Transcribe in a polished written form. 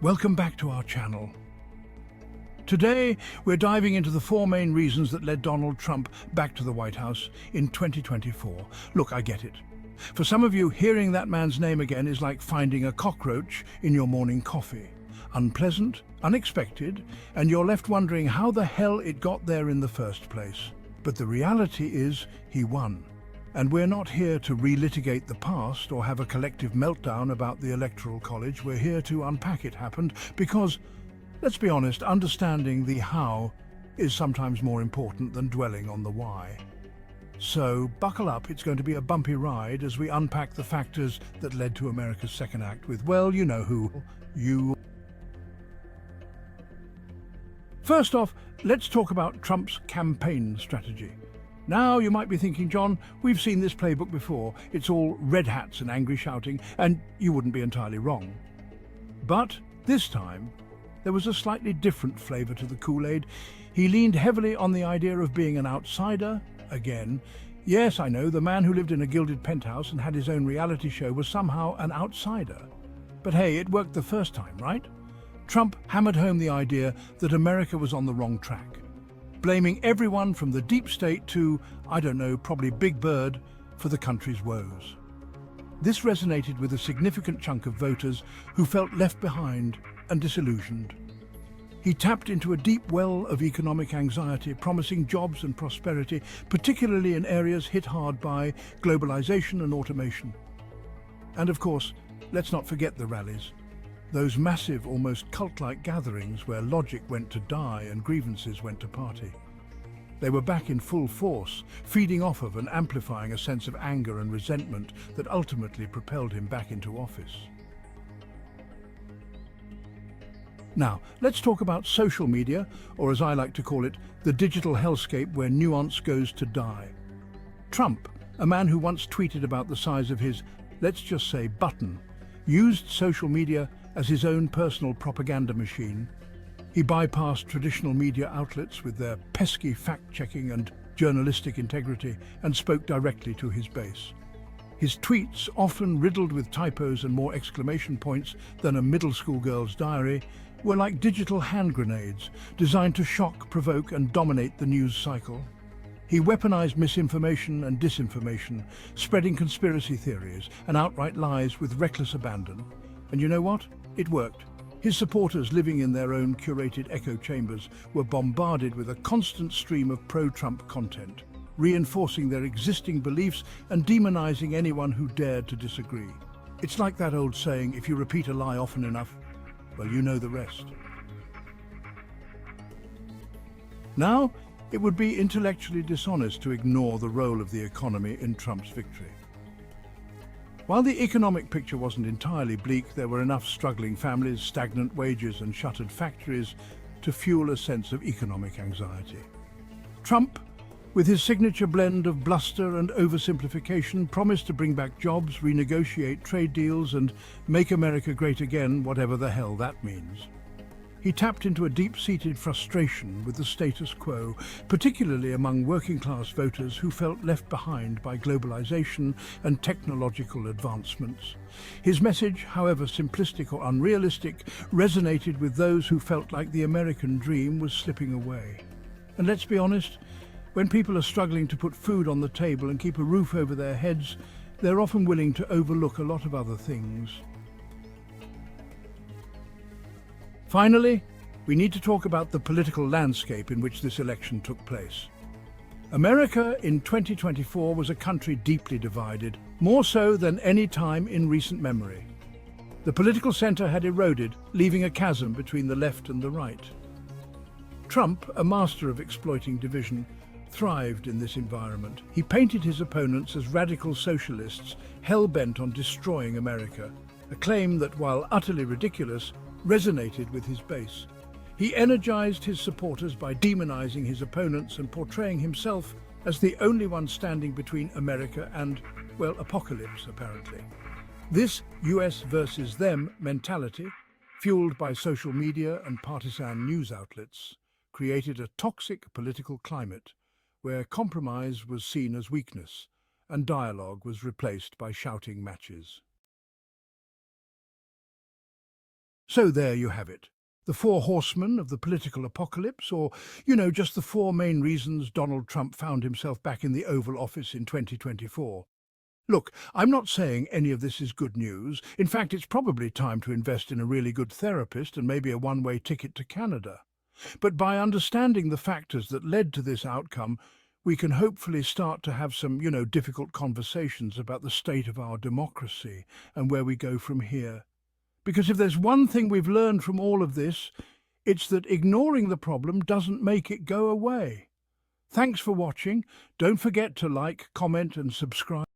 Welcome back to our channel. Today, we're diving into the four main reasons that led Donald Trump back to the White House in 2024. Look, I get it. For some of you, hearing that man's name again is like finding a cockroach in your morning coffee. Unpleasant, unexpected, and you're left wondering how the hell it got there in the first place. But the reality is, he won. And we're not here to relitigate the past or have a collective meltdown about the Electoral College. We're here to unpack it happened because, let's be honest, understanding the how is sometimes more important than dwelling on the why. So buckle up, it's going to be a bumpy ride as we unpack the factors that led to America's second act with, well, you know who, you. First off, let's talk about Trump's campaign strategy. Now, you might be thinking, John, we've seen this playbook before. It's all red hats and angry shouting, and you wouldn't be entirely wrong. But this time, there was a slightly different flavour to the Kool-Aid. He leaned heavily on the idea of being an outsider, again. Yes, I know, the man who lived in a gilded penthouse and had his own reality show was somehow an outsider. But hey, it worked the first time, right? Trump hammered home the idea that America was on the wrong track, blaming everyone from the deep state to, I don't know, probably Big Bird, for the country's woes. This resonated with a significant chunk of voters who felt left behind and disillusioned. He tapped into a deep well of economic anxiety, promising jobs and prosperity, particularly in areas hit hard by globalization and automation. And of course, let's not forget the rallies. Those massive, almost cult-like gatherings where logic went to die and grievances went to party. They were back in full force, feeding off of and amplifying a sense of anger and resentment that ultimately propelled him back into office. Now, let's talk about social media, or as I like to call it, the digital hellscape where nuance goes to die. Trump, a man who once tweeted about the size of his, let's just say, button, used social media as his own personal propaganda machine. He bypassed traditional media outlets with their pesky fact-checking and journalistic integrity and spoke directly to his base. His tweets, often riddled with typos and more exclamation points than a middle school girl's diary, were like digital hand grenades designed to shock, provoke, and dominate the news cycle. He weaponized misinformation and disinformation, spreading conspiracy theories and outright lies with reckless abandon. And you know what? It worked. His supporters, living in their own curated echo chambers, were bombarded with a constant stream of pro-Trump content, reinforcing their existing beliefs and demonizing anyone who dared to disagree. It's like that old saying, if you repeat a lie often enough, well, you know the rest. Now, it would be intellectually dishonest to ignore the role of the economy in Trump's victory. While the economic picture wasn't entirely bleak, there were enough struggling families, stagnant wages, and shuttered factories to fuel a sense of economic anxiety. Trump, with his signature blend of bluster and oversimplification, promised to bring back jobs, renegotiate trade deals, and make America great again, whatever the hell that means. He tapped into a deep-seated frustration with the status quo, particularly among working-class voters who felt left behind by globalization and technological advancements. His message, however simplistic or unrealistic, resonated with those who felt like the American dream was slipping away. And let's be honest, when people are struggling to put food on the table and keep a roof over their heads, they're often willing to overlook a lot of other things. Finally, we need to talk about the political landscape in which this election took place. America in 2024 was a country deeply divided, more so than any time in recent memory. The political center had eroded, leaving a chasm between the left and the right. Trump, a master of exploiting division, thrived in this environment. He painted his opponents as radical socialists, hell-bent on destroying America, a claim that, while utterly ridiculous, resonated with his base. He energized his supporters by demonizing his opponents and portraying himself as the only one standing between America and, well, apocalypse, apparently. This US versus them mentality, fueled by social media and partisan news outlets, created a toxic political climate where compromise was seen as weakness and dialogue was replaced by shouting matches. So there you have it. The four horsemen of the political apocalypse, or, just the four main reasons Donald Trump found himself back in the Oval Office in 2024. Look, I'm not saying any of this is good news. In fact, it's probably time to invest in a really good therapist and maybe a one-way ticket to Canada. But by understanding the factors that led to this outcome, we can hopefully start to have some, difficult conversations about the state of our democracy and where we go from here. Because if there's one thing we've learned from all of this, it's that ignoring the problem doesn't make it go away. Thanks for watching. Don't forget to like, comment and subscribe.